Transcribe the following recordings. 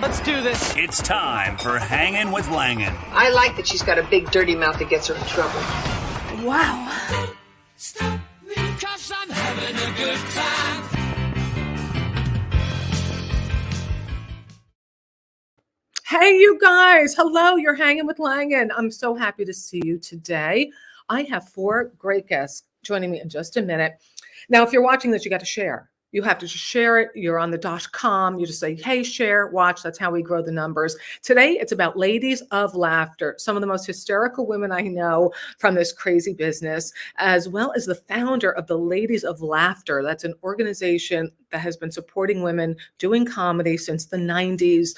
Let's do this. It's time for Hanging with Langan. I like that she's got a big dirty mouth that gets her in trouble. Wow. Stop me, 'cause I'm having a good time. Hey, you guys. Hello, you're hanging with Langan. I'm so happy to see you today. I have 4 great guests joining me in just a minute. Now, if you're watching this, you got to share. You have to just share it. You're on the .com. You just say, hey, share, watch. That's how we grow the numbers. Today, it's about Ladies of Laughter, some of the most hysterical women I know from this crazy business, as well as the founder of the Ladies of Laughter. That's an organization that has been supporting women doing comedy since the 90s.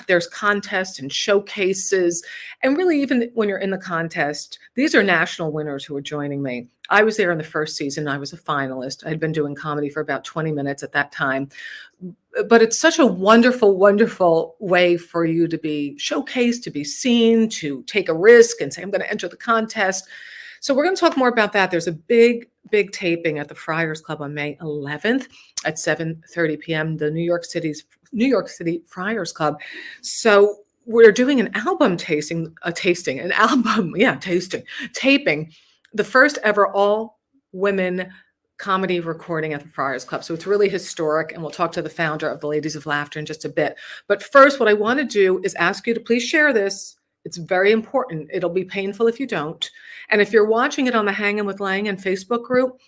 There's contests and showcases. And really, even when you're in the contest, these are national winners who are joining me. I was there in the first season. I was a finalist. I'd been doing comedy for about 20 minutes at that time. But it's such a wonderful, wonderful way for you to be showcased, to be seen, to take a risk and say, I'm going to enter the contest. So we're going to talk more about that. There's a big taping at the Friars Club on May 11th at 7:30 p.m., the New York City Friars Club. So we're doing an album taping, the first ever all women comedy recording at the Friars Club. So it's really historic, and we'll talk to the founder of the Ladies of Laughter in just a bit. But first, what I want to do is ask you to please share this. It's very important. It'll be painful if you don't. And if you're watching it on the Hanging with Langan Facebook group,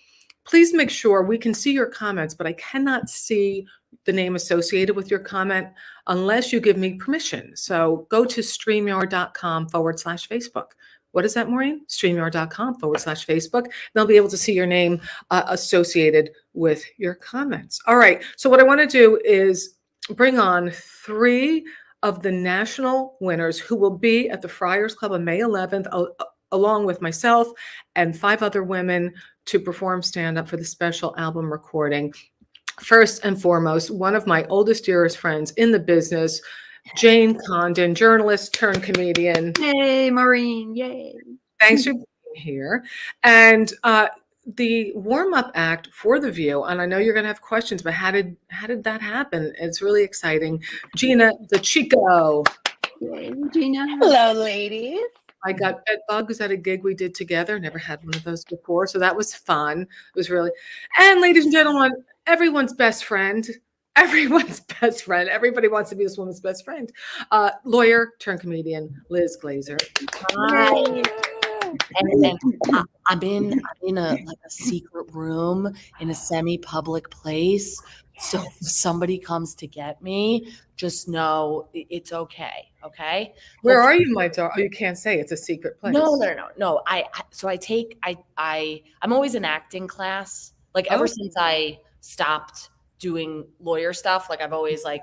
please make sure we can see your comments, but I cannot see the name associated with your comment unless you give me permission. So go to StreamYard.com/Facebook. What is that, Maureen? StreamYard.com/Facebook. They'll be able to see your name associated with your comments. All right. So what I want to do is bring on 3 of the national winners who will be at the Friars Club on May 11th, along with myself and 5 other women to perform stand-up for the special album recording. First and foremost, one of my oldest, dearest friends in the business, Jane Condon, journalist turned comedian. Hey, Maureen. Yay. Thanks for being here. And the warm-up act for The View, and I know you're going to have questions, but how did that happen? It's really exciting. Regina, DeCicco. Yay, Regina. Hello, ladies. I got bed bugs at a gig we did together. Never had one of those before, so that was fun. It was really, and ladies and gentlemen, everyone's best friend. Everyone's best friend. Everybody wants to be this woman's best friend. Lawyer turned comedian, Liz Glazer. Hi. And I'm in a secret room in a semi-public place. So if somebody comes to get me, just know it's okay. Okay. Where are you, my daughter? Oh, you can't say it's a secret place. No. I'm always in acting class. Like ever since I stopped doing lawyer stuff, like I've always I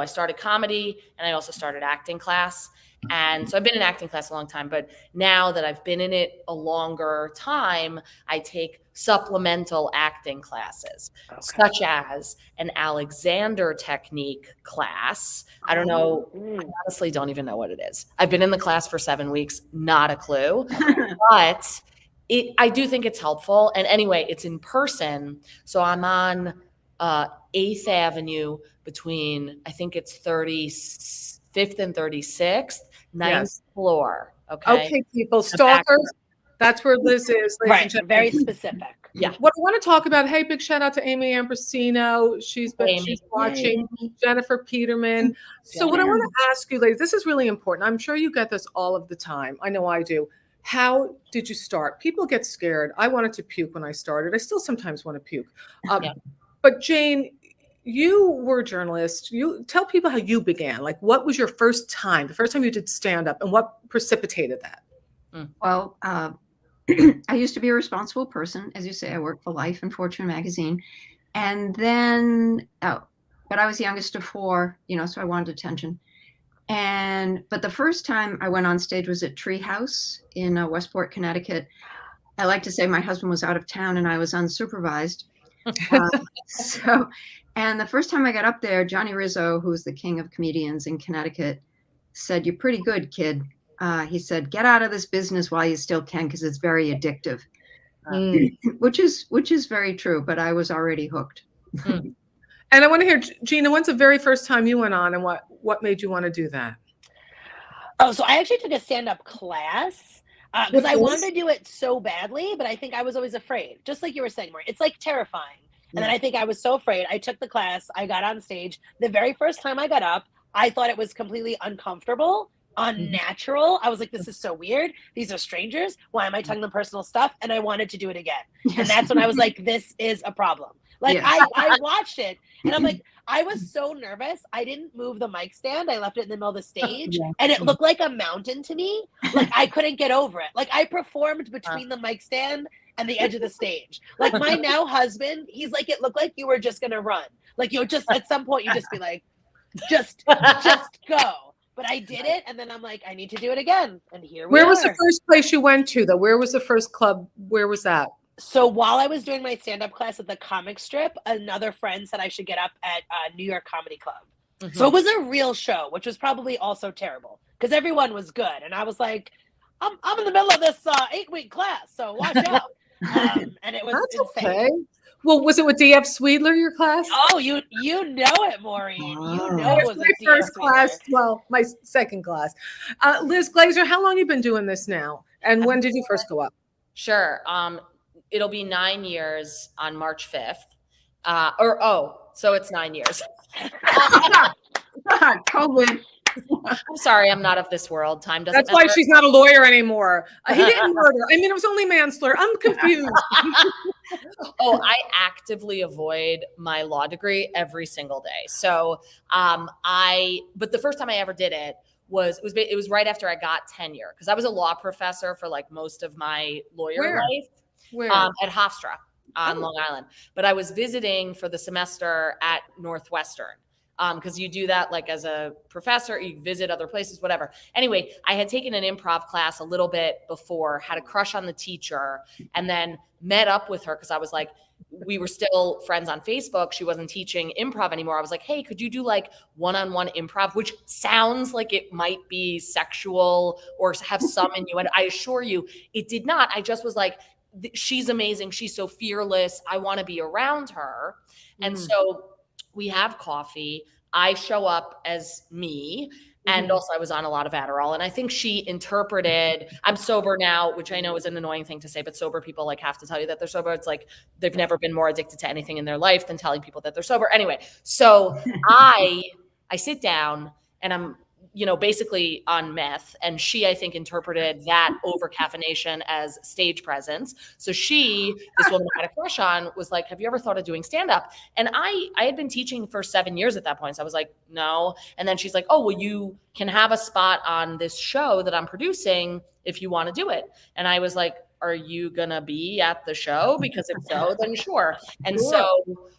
started comedy and I also started acting class. And so I've been in acting class a long time, but now that I've been in it a longer time, I take supplemental acting classes, such as an Alexander technique class. I don't know. I honestly don't even know what it is. I've been in the class for 7 weeks, not a clue, but I do think it's helpful. And anyway, it's in person. So I'm on 8th Avenue between, I think it's 35th and 36th, 9th floor. Okay, people, stalkers. That's where Liz is. Right, very specific. Yeah. What I want to talk about, hey, big shout out to Amy Ambrosino. She's watching. Yay. Jennifer Peterman. So what I want to ask you, ladies, this is really important. I'm sure you get this all of the time. I know I do. How did you start? People get scared. I wanted to puke when I started. I still sometimes want to puke. But Jane, you were a journalist. You tell people how you began. Like, what was your first time, the first time you did stand up, and what precipitated that? Well, I used to be a responsible person. As you say, I worked for Life and Fortune magazine. And then, but I was the youngest of 4, so I wanted attention. But the first time I went on stage was at Treehouse in Westport, Connecticut. I like to say my husband was out of town and I was unsupervised. And the first time I got up there, Johnny Rizzo, who's the king of comedians in Connecticut, said, "You're pretty good, kid." He said, "Get out of this business while you still can, because it's very addictive," which is very true. But I was already hooked. And I want to hear, Gina, when's the very first time you went on, and what made you want to do that? Oh, so I actually took a stand-up class because I wanted to do it so badly, but I think I was always afraid. Just like you were saying, Maureen, it's like terrifying. And then I think I was so afraid. I took the class. I got on stage. The very first time I got up, I thought it was completely uncomfortable, unnatural. I was like, this is so weird. These are strangers. Why am I telling them personal stuff? And I wanted to do it again. Yes. And that's when I was like, this is a problem. Like I watched it and I'm like, I was so nervous. I didn't move the mic stand. I left it in the middle of the stage and it looked like a mountain to me. Like I couldn't get over it. Like I performed between the mic stand and the edge of the stage. Like my now husband, he's like, it looked like you were just going to run. Like you'll just, at some point you just be like, just go. But I did it. And then I'm like, I need to do it again. And here we are. Where was the first place you went to though? Where was the first club? Where was that? So while I was doing my stand-up class at the comic strip, another friend said I should get up at New York Comedy Club. Mm-hmm. So it was a real show, which was probably also terrible because everyone was good. And I was like, I'm in the middle of this 8-week class, so watch out. And it was insane. Okay. Well, was it with D.F. Sweedler, your class? Oh, you know it, Maureen. You know it was my first class. Well, my second class. Liz Glazer, how long have you been doing this now? And when did you first go up? Sure. It'll be 9 years on March 5th. So it's 9 years. COVID. I'm sorry, I'm not of this world. Time doesn't That's matter. why she's not a lawyer anymore. He didn't murder. I mean, it was only manslaughter. I'm confused. I actively avoid my law degree every single day. So, but the first time I ever did it was right after I got tenure because I was a law professor for like most of my lawyer life. Where? At Hofstra on Long Island. But I was visiting for the semester at Northwestern because you do that like as a professor, you visit other places, whatever. Anyway, I had taken an improv class a little bit before, had a crush on the teacher, and then met up with her because I was like, we were still friends on Facebook. She wasn't teaching improv anymore. I was like, hey, could you do like one-on-one improv, which sounds like it might be sexual or have some innuendo. I assure you it did not. I just was like, she's amazing. She's so fearless. I want to be around her. And so we have coffee. I show up as me. And also I was on a lot of Adderall. And I think she interpreted, I'm sober now, which I know is an annoying thing to say, but sober people like have to tell you that they're sober. It's like they've never been more addicted to anything in their life than telling people that they're sober. Anyway, so I sit down and I'm, basically on meth. And she, I think, interpreted that over caffeination as stage presence. So this woman I had a crush on was like, have you ever thought of doing stand-up? And I had been teaching for 7 years at that point. So I was like, no. And then she's like, oh, well, you can have a spot on this show that I'm producing if you want to do it. And I was like, are you going to be at the show? Because if so, then sure. And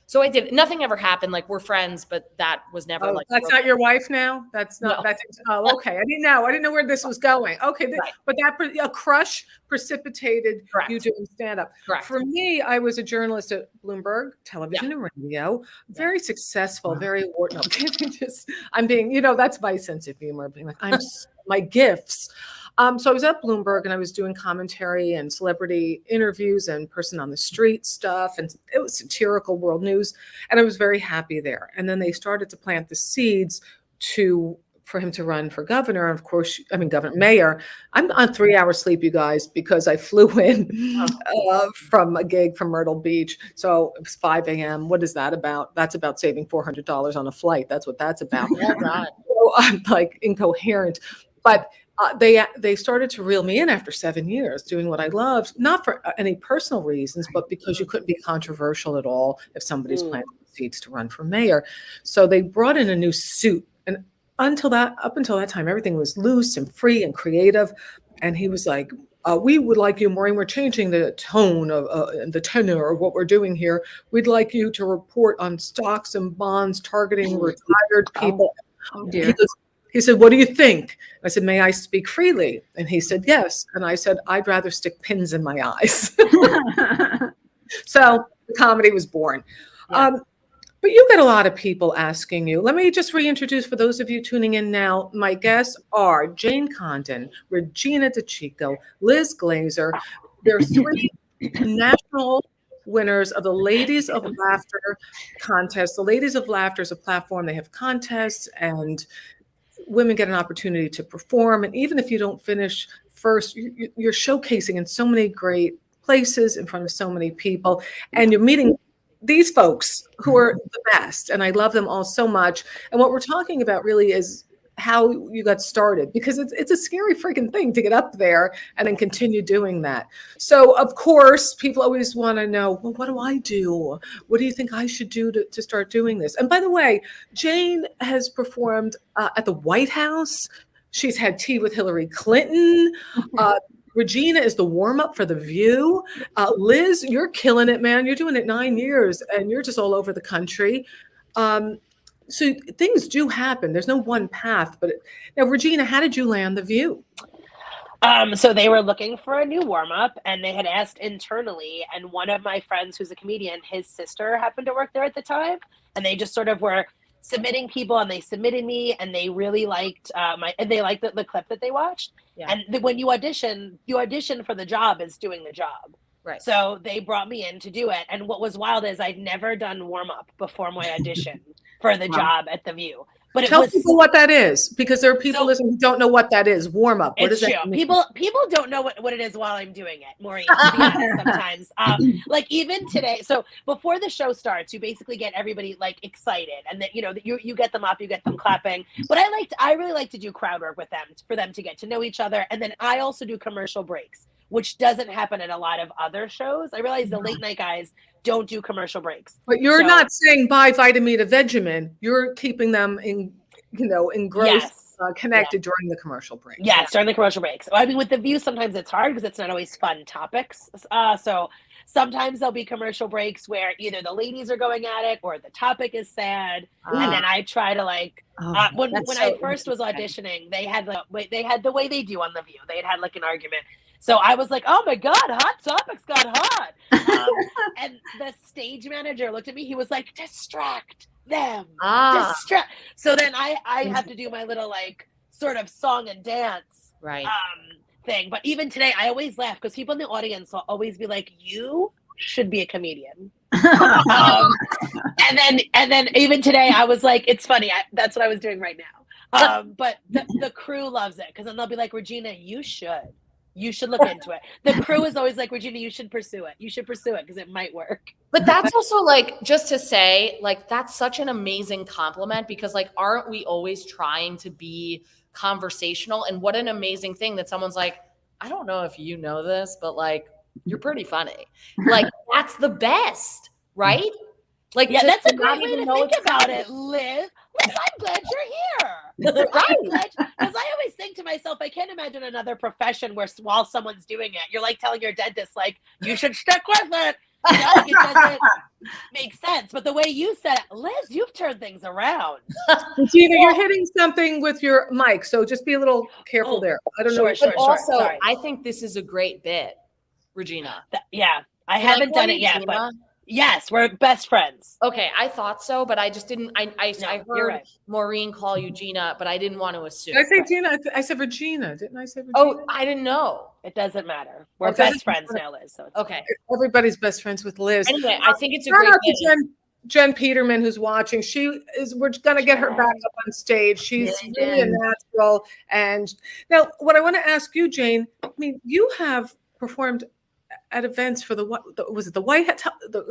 so I did. Nothing ever happened. Like we're friends, but that was never like. That's not your wife now? That's not, okay. I didn't know where this was going. Okay. Right. But a crush precipitated you doing stand-up. Correct. For me, I was a journalist at Bloomberg Television and Radio, very successful, very, I'm being, that's my sense of humor, being like, my gifts. So I was at Bloomberg and I was doing commentary and celebrity interviews and person on the street stuff. And it was satirical world news. And I was very happy there. And then they started to plant the seeds for him to run for governor. And of course, mayor. I'm on 3 hours sleep, you guys, because I flew in from a gig from Myrtle Beach. So it was 5 a.m. What is that about? That's about saving $400 on a flight. That's what that's about. So I'm like incoherent. But they started to reel me in after 7 years doing what I loved, not for any personal reasons, but because you couldn't be controversial at all if somebody's planting seeds to run for mayor. So they brought in a new suit. And up until that time, everything was loose and free and creative. And he was like, we would like you, Maureen, we're changing the tone of the tenor of what we're doing here. We'd like you to report on stocks and bonds targeting retired people. Oh dear. He said, what do you think? I said, may I speak freely? And he said, yes. And I said, I'd rather stick pins in my eyes. So the comedy was born. Yeah. But you get a lot of people asking you. Let me just reintroduce for those of you tuning in now. My guests are Jane Condon, Regina DeCicco, Liz Glazer. They're three national winners of the Ladies of Laughter contest. The Ladies of Laughter is a platform. They have contests, and women get an opportunity to perform. And even if you don't finish first, you're showcasing in so many great places in front of so many people, and you're meeting these folks who are the best. And I love them all so much. And what we're talking about really is how you got started, because it's a scary freaking thing to get up there and then continue doing that. So of course, people always want to know, well, what do I do? What do you think I should do to start doing this? And by the way, Jane has performed at the White House. She's had tea with Hillary Clinton. Regina is the warm-up for The View. Liz, you're killing it, man. You're doing it 9 years, and you're just all over the country. So things do happen. There's no one path. But now, Regina, how did you land The View? So they were looking for a new warm-up, and they had asked internally. And one of my friends, who's a comedian, his sister happened to work there at the time, and they just sort of were submitting people, and they submitted me, and they really liked they liked the clip that they watched. Yeah. And when you audition for the job is doing the job. Right. So they brought me in to do it. And what was wild is I'd never done warm up before my audition for the job at The View. But Tell people what that is, because there are people listening who don't know what that is. Warm up. What does that mean? People don't know what it is while I'm doing it, Maureen, to be honest, sometimes. Like even today, so before the show starts, you basically get everybody like excited, and that you get them up, you get them clapping. But I really like to do crowd work with them for them to get to know each other. And then I also do commercial breaks, which doesn't happen at a lot of other shows. I realize the late night guys don't do commercial breaks. But you're not saying buy Vitamita Vegemin. You're keeping them engrossed, connected during the commercial break. Yes, during the commercial breaks. I mean, with The View, sometimes it's hard because it's not always fun topics. So sometimes there'll be commercial breaks where either the ladies are going at it or the topic is sad. And then I try to when I first was auditioning, they had the way they do on The View. They had like an argument. So I was like, oh my God, Hot Topics got hot. And the stage manager looked at me. He was like, distract them. Distract. So then I have to do my little like sort of song and dance thing. But even today, I always laugh because people in the audience will always be like, you should be a comedian. And then even today, I was like, it's funny. That's what I was doing right now. But the crew loves it because then they'll be like, Regina, you should look into it. The crew is always like, Regina, you should pursue it. You should pursue it because it might work. But that's also like, just to say, like, that's such an amazing compliment because like, aren't we always trying to be conversational? And what an amazing thing that someone's like, I don't know if you know this, but like, you're pretty funny. Like, that's the best, right? Like, yeah, that's a great way to think about it, Liz. I'm glad you're here. Right? Because I always think to myself, I can't imagine another profession where while someone's doing it, you're like telling your dentist, like, you should stick with it. It doesn't make sense. But the way you said it, Liz, you've turned things around. Regina, you're hitting something with your mic, so just be a little careful there. I don't know. But also, I think this is a great bit, Regina. I haven't done it yet, but yes, we're best friends. Okay, I thought so, but I just didn't. I heard Maureen call you Gina, but I didn't want to assume. Did I say Gina? I said Regina. Didn't I say Regina? Oh, I didn't know. It doesn't matter. We're best friends now, Liz. So it's okay. Everybody's best friends with Liz. Anyway, I think it's a great thing. Jen Peterman, who's watching, we're going to get her back up on stage. She's really a natural. And now what I want to ask you, Jane, I mean, you have performed at events for the White House.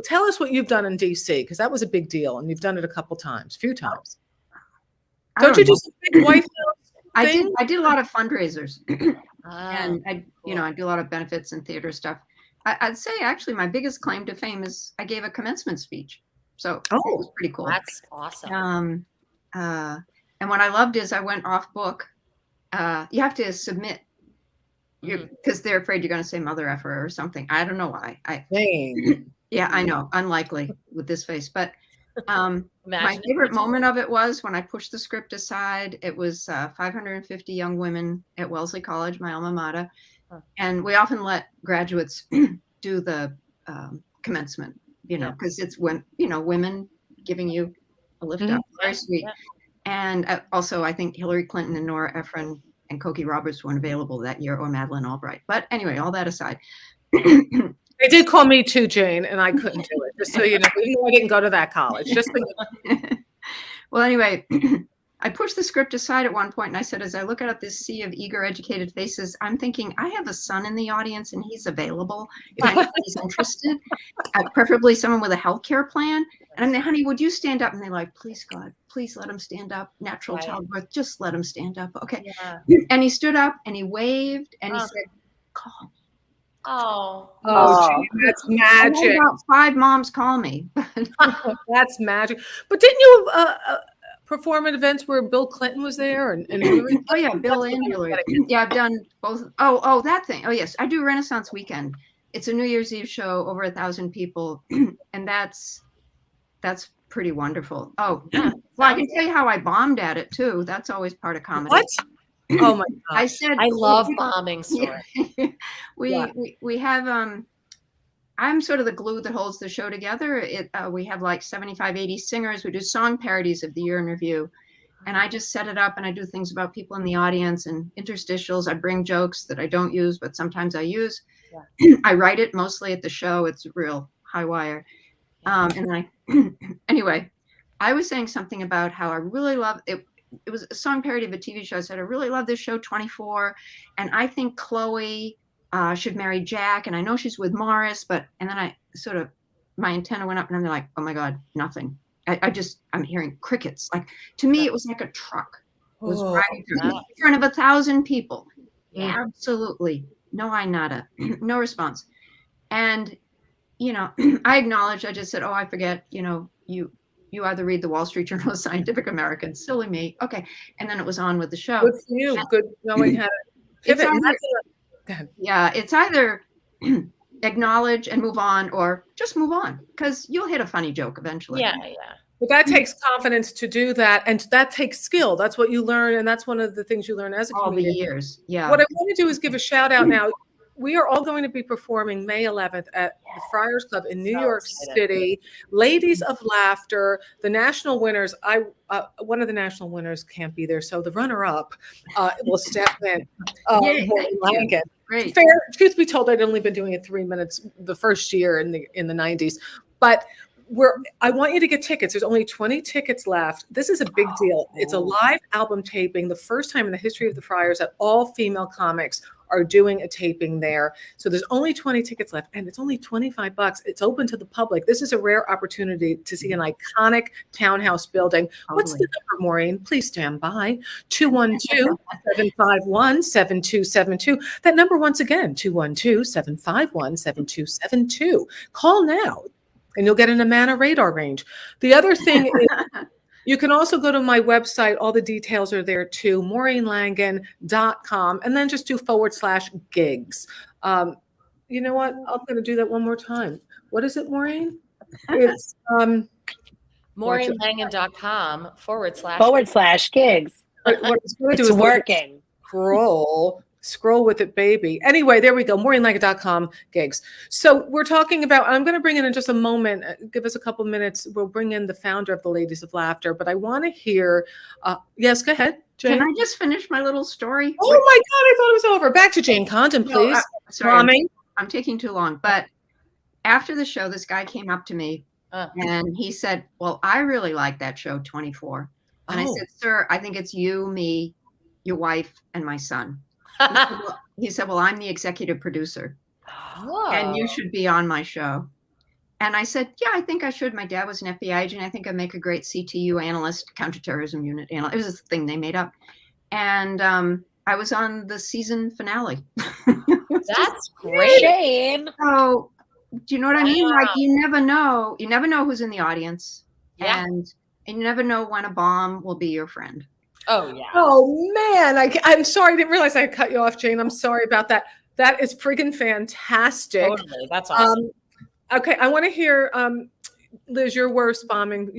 Tell us what you've done in DC, because that was a big deal, and you've done it a few times. Don't you do some big White House thing? I did a lot of fundraisers, and I do a lot of benefits and theater stuff. I'd say actually my biggest claim to fame is I gave a commencement speech, so it was pretty cool. That's awesome. And what I loved is I went off book. You have to submit. Because they're afraid you're going to say mother effer or something. I don't know why. Yeah, I know. Unlikely with this face. But my favorite moment of it was when I pushed the script aside. It was 550 young women at Wellesley College, my alma mater. And we often let graduates do the commencement, because it's when, women giving you a lift up. Very sweet. Yeah. And also, I think Hillary Clinton and Nora Ephron and Cokie Roberts weren't available that year, or Madeleine Albright. But anyway, all that aside, They did call me too, Jane, and I couldn't do it. Just so you know, even though I didn't go to that college. Just so you know. Well, anyway, I pushed the script aside at one point, and I said, as I look at this sea of eager, educated faces, I'm thinking, I have a son in the audience, and he's available if anybody's interested, preferably someone with a healthcare plan. And I'm like, honey, would you stand up? And they're like, please, God, please let him stand up. Natural childbirth, just let him stand up. Okay. Yeah. And he stood up, and he waved, and he said, call me. Oh, Gee, that's I magic. had about 5 moms call me. That's magic. But didn't you perform at events where Bill Clinton was there and Hillary? Oh yeah, Bill and Hillary. Yeah, I've done both. Oh, that thing. Oh yes, I do Renaissance Weekend. It's a New Year's Eve show, over 1,000 people, and that's pretty wonderful. Oh, well, I can tell you how I bombed at it too. That's always part of comedy. What? Oh my gosh. I said I love bombing stories. We have I'm sort of the glue that holds the show together. We have like 75, 80 singers. We do song parodies of the year in review. And I just set it up, and I do things about people in the audience and interstitials. I bring jokes that I don't use, but sometimes I use. Yeah. I write it mostly at the show. It's real high wire. And anyway, I was saying something about how I really love it. It was a song parody of a TV show. I said, I really love this show, 24. And I think Chloe should marry Jack. And I know she's with Morris, and then I sort of, my antenna went up, and I'm like, oh my God, nothing. I'm hearing crickets. Like, to me, it was like a truck was riding through in front of 1,000 people. Yeah. Absolutely. No, nada. No response. And, I acknowledged, I just said, oh, I forget, you either read the Wall Street Journal or Scientific American. Silly me. Okay. And then it was on with the show. Good for you. Good knowing how to pivot. It's either acknowledge and move on, or just move on, because you'll hit a funny joke eventually. Yeah. But that takes confidence to do that, and that takes skill. That's what you learn, and that's one of the things you learn as a comedian. All the years. Yeah. What I want to do is give a shout out now. We are all going to be performing May 11th at the Friars Club in New York City. Ladies of Laughter, the national winners. One of the national winners can't be there, so the runner-up will step in. Great. Fair. Truth be told, I'd only been doing it 3 minutes the first year in the 90s, but I want you to get tickets. There's only 20 tickets left. This is a big deal. It's a live album taping, the first time in the history of the Friars that all female comics are doing a taping there. So there's only 20 tickets left, and it's only $25. It's open to the public. This is a rare opportunity to see an iconic townhouse building. Totally. What's the number, Maureen? Please stand by. 212-751-7272. That number once again, 212-751-7272. Call now, and you'll get an Amana radar range. The other thing is, you can also go to my website. All the details are there too, MaureenLangan.com, and then just do /gigs. You know what? I'm going to do that one more time. What is it, Maureen? It's MaureenLangan.com /gigs. What it's going to do is working. Scroll with it, baby. Anyway, there we go. MaureenLangan.com gigs. So we're talking about, I'm going to bring in just a moment, give us a couple minutes. We'll bring in the founder of the Ladies of Laughter, but I want to hear, yes, go ahead, Jane. Can I just finish my little story? Oh my God, I thought it was over. Back to Jane Condon, please. Sorry, I'm taking too long. But after the show, this guy came up to me and he said, well, I really like that show, 24. And I said, sir, I think it's you, me, your wife, and my son. He said, well, I'm the executive producer. Whoa. And you should be on my show. And I said, yeah, I think I should. My dad was an FBI agent. I think I'd make a great CTU analyst, counterterrorism unit analyst. It was a thing they made up. And I was on the season finale. That's great. Shame. So, do you know what I mean? Like, you never know who's in the audience. Yeah. And you never know when a bomb will be your friend. Oh, yeah. Oh, man. I'm sorry. I didn't realize I cut you off, Jane. I'm sorry about that. That is friggin' fantastic. Totally. That's awesome. Okay. I want to hear, Liz, your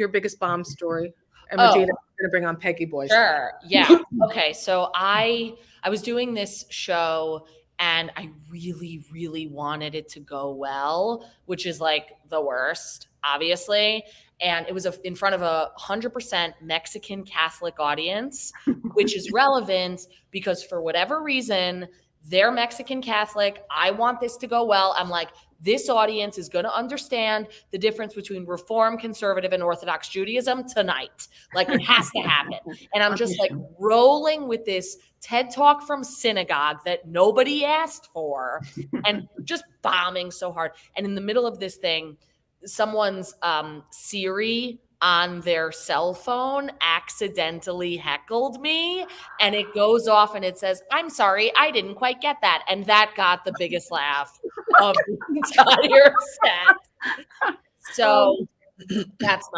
biggest bomb story. And Regina, I'm going to bring on Peggy Boyce. Sure. Yeah. Okay. So I was doing this show, and I really, really wanted it to go well, which is like the worst, obviously. And it was in front of 100% Mexican Catholic audience, which is relevant because for whatever reason, they're Mexican Catholic. I want this to go well. I'm like, this audience is going to understand the difference between Reform, Conservative, and Orthodox Judaism tonight. Like, it has to happen. And I'm just like rolling with this TED Talk from synagogue that nobody asked for and just bombing so hard. And in the middle of this thing, someone's Siri on their cell phone accidentally heckled me, and it goes off and it says, "I'm sorry, I didn't quite get that." And that got the biggest laugh of the entire set. So that's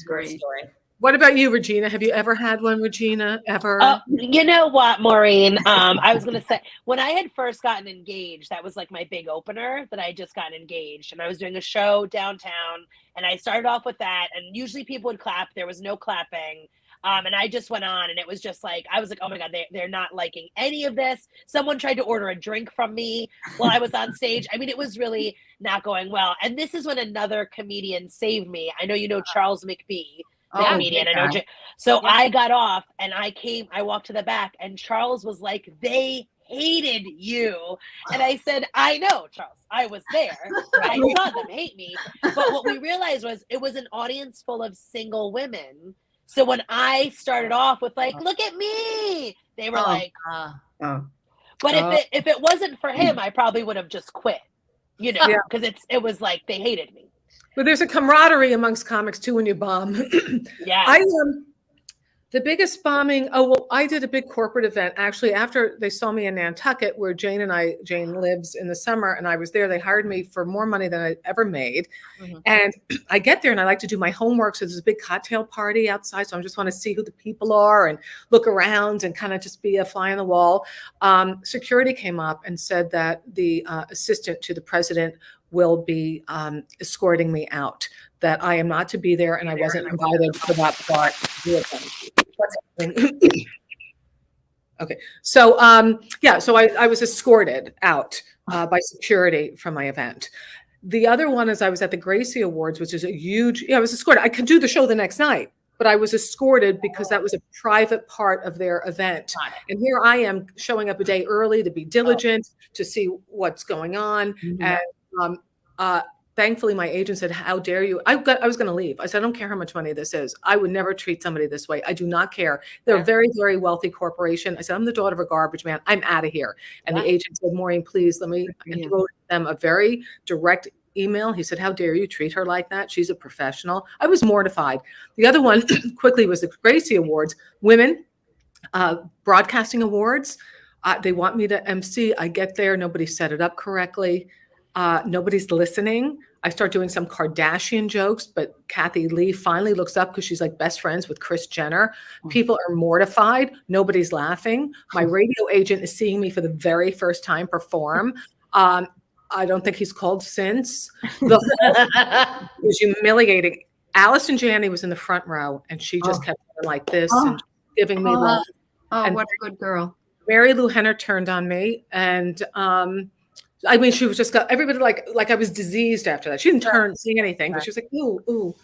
great story. What about you, Regina? Have you ever had one, Regina? Ever? You know what, Maureen? I was going to say, when I had first gotten engaged, that was like my big opener, that I had just gotten engaged. And I was doing a show downtown, and I started off with that. And usually people would clap. There was no clapping. And I just went on, and it was just like, I was like, oh my God, they're not liking any of this. Someone tried to order a drink from me while I was on stage. I mean, it was really not going well. And this is when another comedian saved me. I know you know Charles McBee. The comedian. I know. So I got off and I walked to the back, and Charles was like, "They hated you." And I said, "I know, Charles. I was there. I saw them hate me." But what we realized was it was an audience full of single women. So when I started off with like, "Look at me," they were like, But if it wasn't for him, I probably would have just quit, you know, because it was like they hated me. But there's a camaraderie amongst comics too when you bomb. Yeah. The biggest bombing. I did a big corporate event actually after they saw me in Nantucket, where Jane lives in the summer, and I was there. They hired me for more money than I ever made. Mm-hmm. And I get there and I like to do my homework. So there's a big cocktail party outside. So I just want to see who the people are and look around and kind of just be a fly on the wall. Security came up and said that the assistant to the president will be escorting me out, that I am not to be there, and I wasn't invited for that part. Okay, so so I was escorted out by security from my event. The other one is I was at the Gracie Awards, which is a huge, I was escorted. I could do the show the next night, but I was escorted because that was a private part of their event. And here I am showing up a day early to be diligent, to see what's going on. And thankfully, my agent said, "How dare you?" I was going to leave. I said, "I don't care how much money this is. I would never treat somebody this way. I do not care. They're a very, very wealthy corporation." I said, "I'm the daughter of a garbage man. I'm out of here." And the agent said, "Maureen, please let me." And he wrote them a very direct email. He said, "How dare you treat her like that? She's a professional." I was mortified. The other one quickly was the Gracie Awards, women broadcasting awards. They want me to MC. I get there. Nobody set it up correctly. Nobody's listening. I start doing some Kardashian jokes, but Kathy Lee finally looks up because she's like best friends with Kris Jenner. People are mortified. Nobody's laughing. My radio agent is seeing me for the very first time perform. I don't think he's called since. It was humiliating. Allison Janney was in the front row, and she just kept going like this and giving me love. And what a good girl. Mary Lou Henner turned on me, and I mean, she was just got everybody like I was diseased after that. She didn't say anything, but she was like, ooh.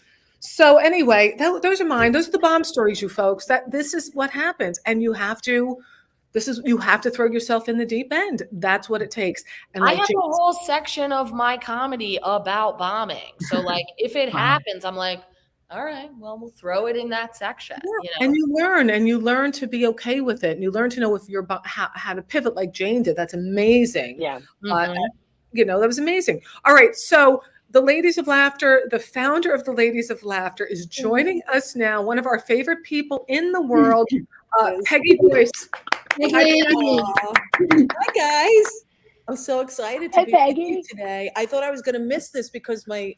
So anyway, those are mine. Those are the bomb stories, you folks. That this is what happens, and you have to throw yourself in the deep end. That's what it takes. And I have a whole section of my comedy about bombing. So like, if it happens, I'm like, all right, well, we'll throw it in that section. Yeah. And you learn to be okay with it. And you learn to know if you're how to pivot like Jane did. That's amazing. Yeah. That was amazing. All right. So the Ladies of Laughter, the founder of the Ladies of Laughter is joining us now. One of our favorite people in the world, Peggy Boyce. Hi, guys. I'm so excited to be with you today. I thought I was going to miss this because my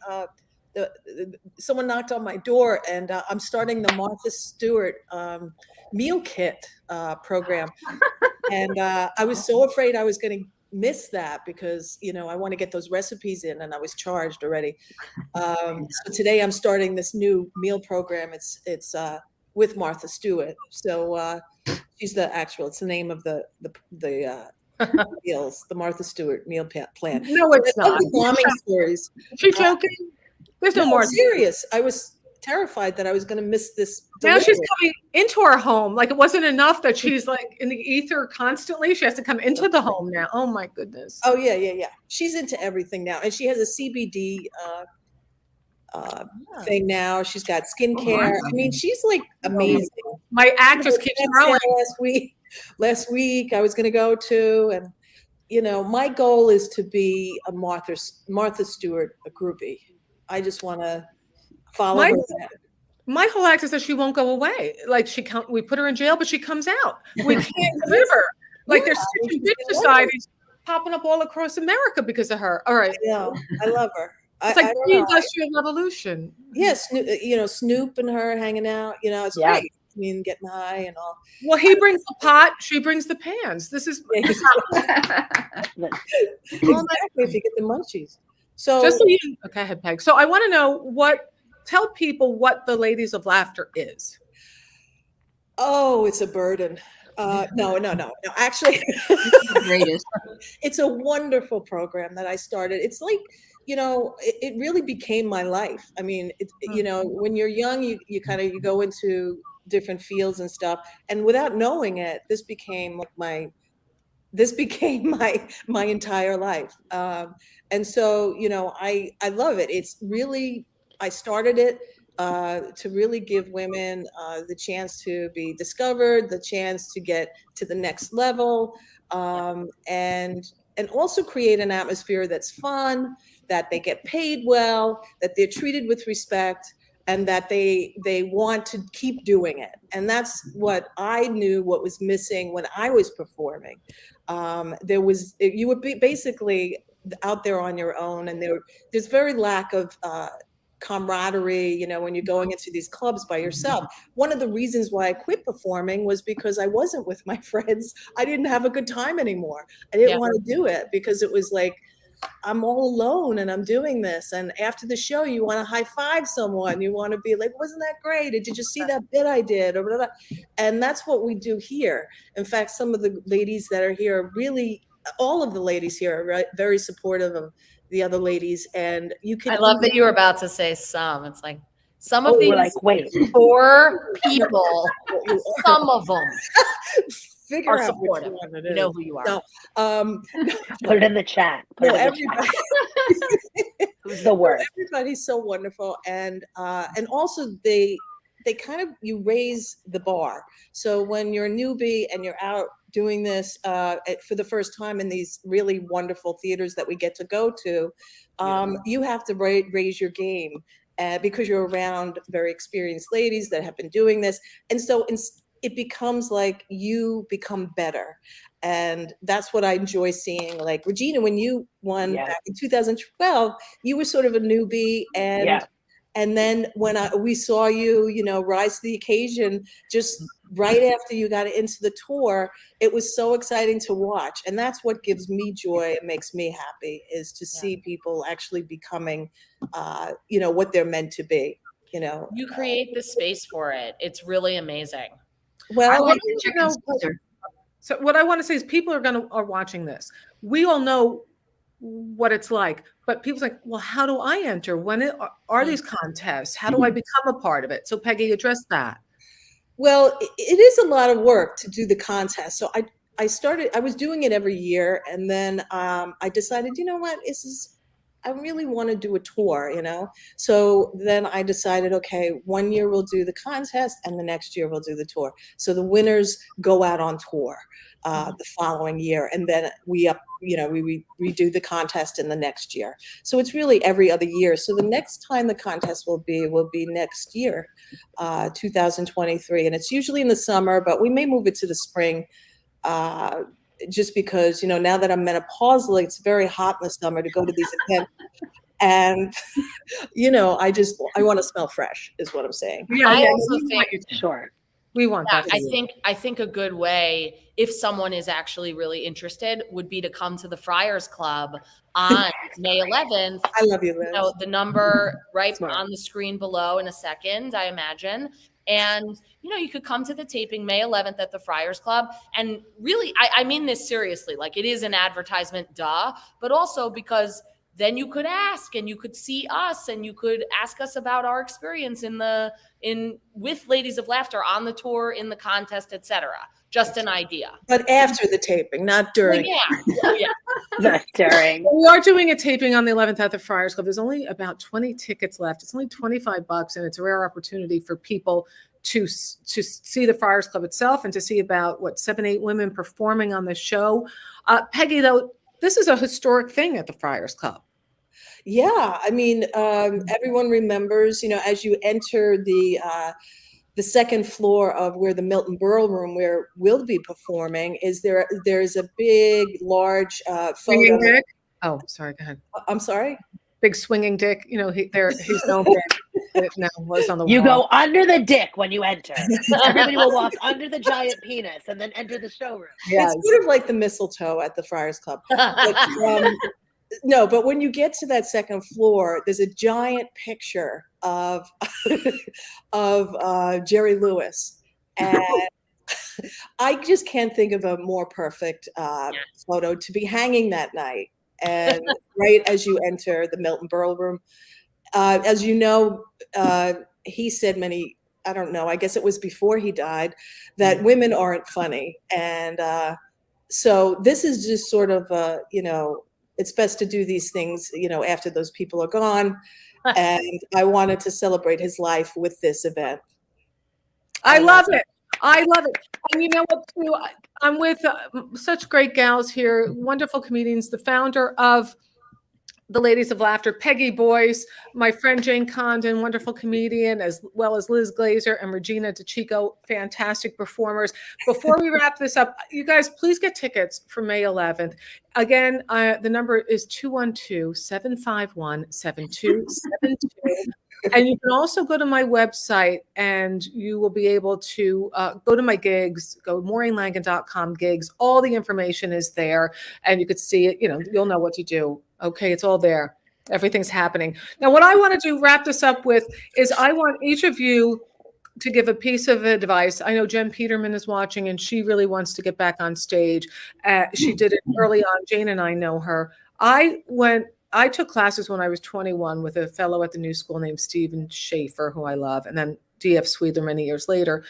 someone knocked on my door, and I'm starting the Martha Stewart meal kit program. And I was so afraid I was going to miss that because, I want to get those recipes in, and I was charged already. So today I'm starting this new meal program. It's with Martha Stewart. So she's it's the name of the meals, the Martha Stewart meal plan. No, it's not. Bombing stories. She's joking. There's no more. Serious. I was terrified that I was going to miss this. Now she's delivery. coming into our home. Like it wasn't enough that she's like in the ether constantly. She has to come into the home now. Oh my goodness. Oh yeah. She's into everything now, and she has a CBD thing now. She's got skincare. I mean, she's like amazing. My actress keeps growing. Last week I was going to go to, and my goal is to be a Martha Stewart, a groupie. I just want to follow her. My whole act is that she won't go away. Like we put her in jail, but she comes out. We can't live her. Like there's big societies popping up all across America because of her. All right. Yeah, I love her. It's like the Industrial Revolution. Yes, Snoop and her hanging out. It's great. I mean, getting high and all. Well, he brings the pot, she brings the pans. This is exactly if you get the munchies. So just so okay, ahead, Peg. So I want to know tell people what the Ladies of Laughter is. Oh, it's a burden. No. Actually, it's a wonderful program that I started. It's like, it really became my life. I mean, when you're young, you go into different fields and stuff, and without knowing it, this became my entire life. And so, I love it. It's really, I started it to really give women the chance to be discovered, the chance to get to the next level, and also create an atmosphere that's fun, that they get paid well, that they're treated with respect, and that they want to keep doing it. And that's what I knew what was missing when I was performing. You would be basically out there on your own, and there's very lack of camaraderie, when you're going into these clubs by yourself. One of the reasons why I quit performing was because I wasn't with my friends. I didn't have a good time anymore. I didn't want to do it because it was like, I'm all alone and I'm doing this. And after the show, you want to high five someone. You want to be like, wasn't that great? Did you just see that bit I did? Or blah, blah. And that's what we do here. In fact, some of the ladies that are here all of the ladies here are very supportive of the other ladies. And you can. I love that you were about to say some. It's like some of these poor people, some of them are supportive. You know who you are. No, put it in the chat. Everybody. Who's the worst? Everybody's so wonderful, and also they you raise the bar. So when you're a newbie and you're out doing this for the first time in these really wonderful theaters that we get to go to, you have to raise your game because you're around very experienced ladies that have been doing this, and so it becomes like you become better. And that's what I enjoy seeing. Like Regina, when you won back in 2012, you were sort of a newbie, and then when we saw you, rise to the occasion just right after you got into the tour, it was so exciting to watch. And that's what gives me joy and makes me happy, is to see people actually becoming, what they're meant to be. You create the space for it. It's really amazing. Well, so what I want to say is people are watching this. We all know what it's like, but people's like, well, how do I enter? When are these contests? How do I become a part of it? So Peggy, address that. Well, it is a lot of work to do the contest. So I was doing it every year, and then I decided, I really want to do a tour, So then I decided, okay, 1 year we'll do the contest and the next year we'll do the tour. So the winners go out on tour the following year, and then we redo the contest in the next year. So it's really every other year. So the next time the contest will be next year, 2023. And it's usually in the summer, but we may move it to the spring. Just because, now that I'm menopausal, it's very hot in the summer to go to these events. And, I want to smell fresh is what I'm saying. Yeah, I also think, sure. We want that. I think a good way, if someone is actually really interested, would be to come to the Friars Club on May 11th. I love you, Liz. The number right on the screen below in a second, I imagine. And, you could come to the taping May 11th at the Friars Club. And really, I mean this seriously, like it is an advertisement, but also because then you could ask and you could see us and you could ask us about our experience with Ladies of Laughter on the tour, in the contest, etc. Just an idea. But after the taping, not during. Well, yeah. Not during. We are doing a taping on the 11th at the Friars Club. There's only about 20 tickets left. It's only $25, and it's a rare opportunity for people to see the Friars Club itself and to see about 7-8 women performing on the show. Peggy, though, this is a historic thing at the Friars Club. Yeah, I mean, everyone remembers, as you enter the second floor of where the Milton Berle Room, where we'll be performing, there's a big, large Swinging photo. dick? Oh, sorry, go ahead. I'm sorry? Big swinging dick. He's known for it now was on the You wall. go under the dick when you enter. Everybody will walk under the giant penis and then enter the showroom. Yes. It's sort of like the mistletoe at the Friars Club. No, but when you get to that second floor, there's a giant picture of Jerry Lewis, and I just can't think of a more perfect photo to be hanging that night. And right as you enter the Milton Berle Room, as you know, he said I don't know, I guess it was before he died, that women aren't funny, and so this is just sort of it's best to do these things, after those people are gone. And I wanted to celebrate his life with this event. I love it. And you know what, too? I'm with such great gals here, wonderful comedians, the founder of the Ladies of Laughter, Peggy Boyce, my friend Jane Condon, wonderful comedian, as well as Liz Glazer and Regina DeCicco, fantastic performers. Before we wrap this up, you guys, please get tickets for May 11th. Again, the number is 212-751-7272. And you can also go to my website and you will be able to go to my gigs, go to maureenlangan.com gigs. All the information is there and you could see it, you'll know what to do. Okay, it's all there. Everything's happening. Now, what I want to wrap this up with, is I want each of you to give a piece of advice. I know Jen Peterman is watching and she really wants to get back on stage. She did it early on. Jane and I know her. I took classes when I was 21 with a fellow at the New School named Stephen Schaefer, who I love, and then D.F. Sweether many years later.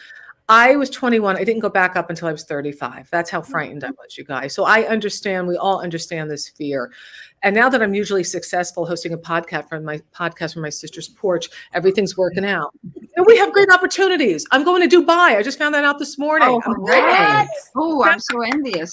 I was 21. I didn't go back up until I was 35. That's how frightened I was, you guys. So I understand, we all understand this fear. And now that I'm usually successful hosting a podcast from my sister's porch, everything's working out. We have great opportunities. I'm going to Dubai. I just found that out this morning. I'm so envious.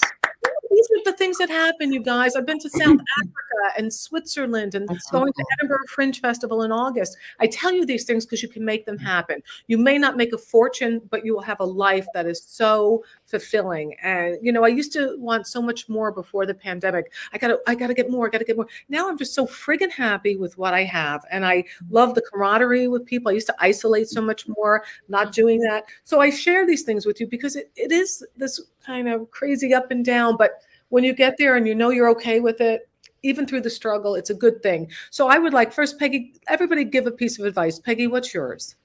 These are the things that happen, you guys. I've been to South Africa and Switzerland and going to Edinburgh Fringe Festival in August. I tell you these things because you can make them happen. You may not make a fortune, but you will have a life that is so fulfilling. And, I used to want so much more before the pandemic. I gotta get more. Now I'm just so friggin' happy with what I have. And I love the camaraderie with people. I used to isolate so much more, not doing that. So I share these things with you because it is this kind of crazy up and down, but when you get there and you're okay with it, even through the struggle, it's a good thing. So I would like, first, Peggy, everybody give a piece of advice. Peggy, what's yours?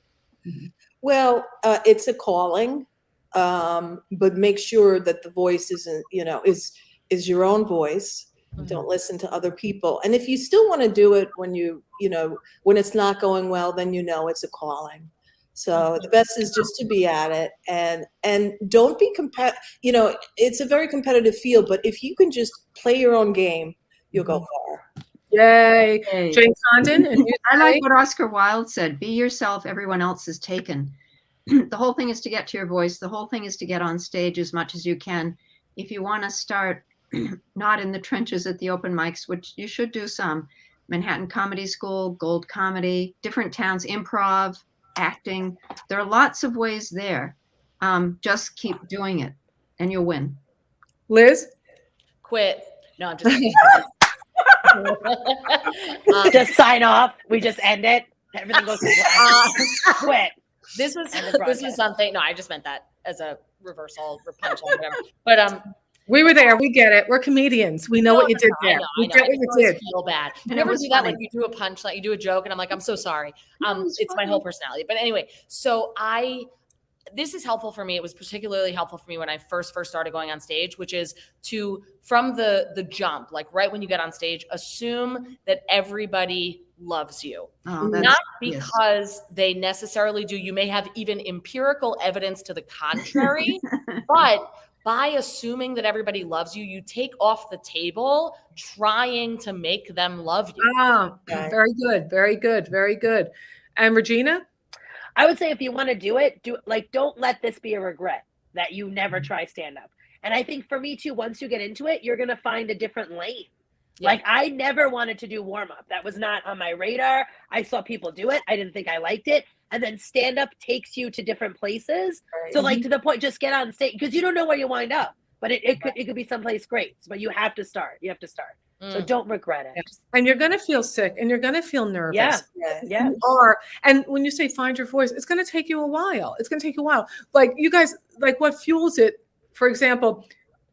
Well, it's a calling, but make sure that the voice isn't, is your own voice. Mm-hmm. Don't listen to other people. And if you still want to do it when when it's not going well, then it's a calling. So the best is just to be at it and don't be it's a very competitive field, but if you can just play your own game, you'll go far. Yay. Jane Condon. And I like what Oscar Wilde said, be yourself, everyone else is taken. The whole thing is to get to your voice. The whole thing is to get on stage as much as you can. If you want to start not in the trenches at the open mics, which you should do some, Manhattan Comedy School, Gold Comedy, different towns, improv, acting. There are lots of ways there. Just keep doing it and you'll win. Liz? Quit. No, I'm just just sign off. We just end it. Everything goes quit. This was something. No, I just meant that as a reversal or punch or whatever. But we were there. We get it. We're comedians. We know what you did there. We get what you did. Feel bad. You never do that when you do a punchline, you do a joke, and I'm like, I'm so sorry. It's my whole personality. But anyway, so I this is helpful for me. It was particularly helpful for me when I first started going on stage, which is to, from the jump, like right when you get on stage, assume that everybody loves you. Not because they necessarily do. You may have even empirical evidence to the contrary, but by assuming that everybody loves you, you take off the table trying to make them love you. Very good. Very good. Very good. And Regina? I would say if you want to do it, don't let this be a regret that you never try stand up. And I think for me too, once you get into it, you're going to find a different lane. Yeah. Like I never wanted to do warm up. That was not on my radar. I saw people do it. I didn't think I liked it. And then stand up takes you to different places. Right. So like to the point, just get on stage because you don't know where you wind up, but it could be someplace great, but you have to start. So don't regret it. And you're going to feel sick and you're going to feel nervous. Yeah. You are. And when you say find your voice, it's going to take you a while. Like you guys, like what fuels it, for example,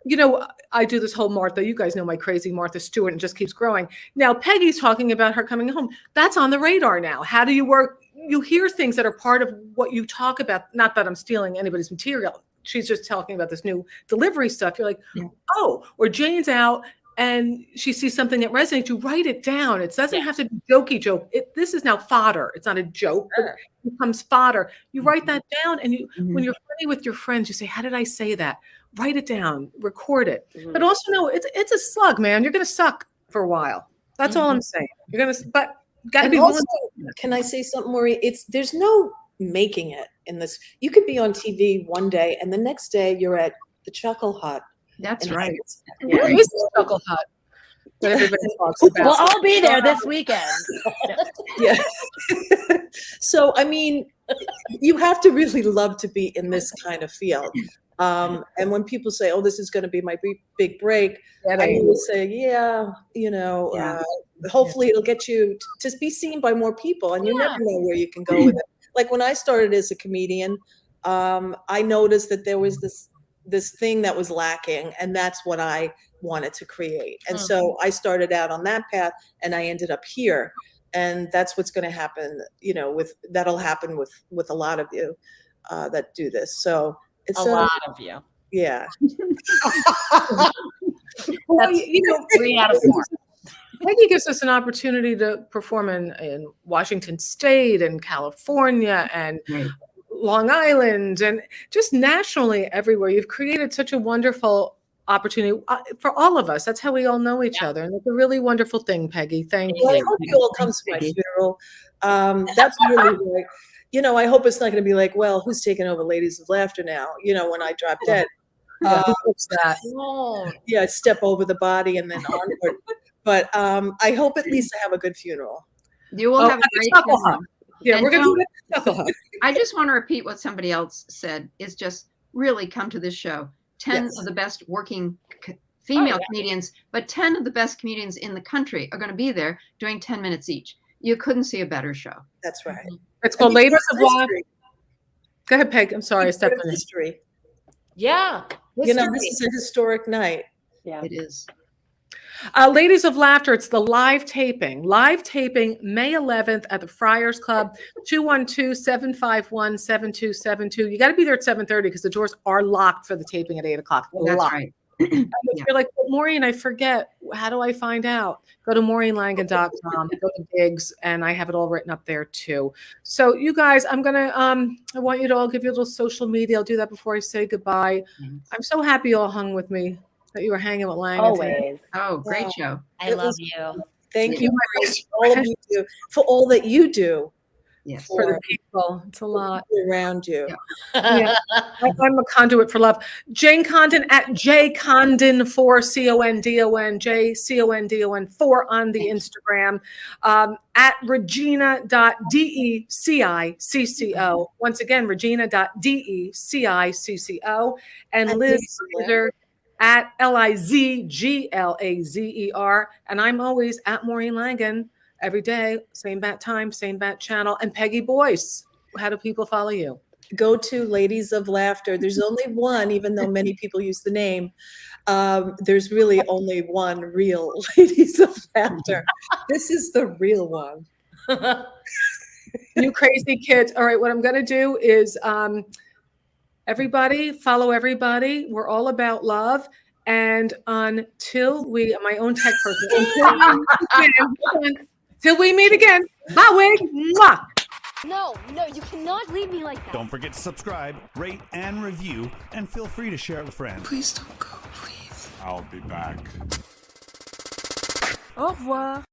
you know, I do this whole Martha, you guys know my crazy Martha Stewart, and just keeps growing. Now Peggy's talking about her coming home. That's on the radar now. How do you work? You hear things that are part of what you talk about. Not that I'm stealing anybody's material. She's just talking about this new delivery stuff. You're like, oh, or Jane's out and she sees something that resonates, you write it down. It doesn't have to be jokey joke. This is now fodder. It's not a joke. Sure. It becomes fodder. You write that down, and you, when you're funny with your friends, you say, how did I say that? Write it down, record it. But also know it's a slug, man. You're going to suck for a while. That's all I'm saying. You're going to, but got to be also, can I say something, Maureen? There's no making it in this. You could be on TV one day, and the next day you're at the Chuckle Hut. That's right. Where is the Chuckle Hut that everybody talks about? Well, I'll be there this weekend. Yeah. So, I mean, you have to really love to be in this kind of field. And when people say, oh, this is going to be my big break, I would say, hopefully it'll get you to be seen by more people. And you never know where you can go with it. Like when I started as a comedian, I noticed that there was this thing that was lacking, and that's what I wanted to create. And so I started out on that path, and I ended up here. And that's what's going to happen, that'll happen with a lot of you that do this. So it's a lot of you. Yeah. Well, 3 out of 4. Peggy gives us an opportunity to perform in Washington State and California and Long Island and just nationally everywhere. You've created such a wonderful opportunity for all of us. That's how we all know each other. And it's a really wonderful thing, Peggy. Thank you. I hope you all come to my funeral. That's really like, I hope it's not going to be like, well, who's taking over Ladies of Laughter now? When I drop dead. Who hopes that? Yeah, step over the body and then onward. But I hope at least I have a good funeral. You will have a great funeral. Yeah, we're going to do it. I just want to repeat what somebody else said, is just really come to this show. 10 of the best working female comedians, but 10 of the best comedians in the country are going to be there doing 10 minutes each. You couldn't see a better show. That's right. It's called Ladies of Laughter. Go ahead, Peg. I'm sorry. I stepped in history. Yeah. This is a historic night. Yeah, it is. Ladies of Laughter, it's the live taping, May 11th at the Friars Club, 212-751-7272. You got to be there at 7:30 because the doors are locked for the taping at 8 o'clock. That's right. If you're like, well, Maureen, I forget. How do I find out? Go to MaureenLangan.com, go to Gigs, and I have it all written up there too. So you guys, I'm going to, I want you to all give you a little social media. I'll do that before I say goodbye. I'm so happy you all hung with me, that you were hanging with Langan. Always. Oh, great show. I love you. Thank you for all of you do, for all that you do. Yes. For the people. It's a lot around you. Yeah. I'm a conduit for love. Jane Condon at jcondon4, CONDON, JCONDON4 on the Instagram. At regina.decicco. Once again, regina.decicco. And Liz Glazer at LIZGLAZER. And I'm always at Maureen Langan. Every day, same bat time, same bat channel. And Peggy Boyce, how do people follow you? Go to Ladies of Laughter. There's only one, even though many people use the name. There's really only one real Ladies of Laughter. This is the real one. You crazy kids. All right, what I'm going to do is Everybody, follow everybody. We're all about love. And until we, my own tech person, until we meet again. Bye, Wig. Mwah. No, you cannot leave me like that. Don't forget to subscribe, rate, and review, and feel free to share it with friends. Please don't go, please. I'll be back. Au revoir.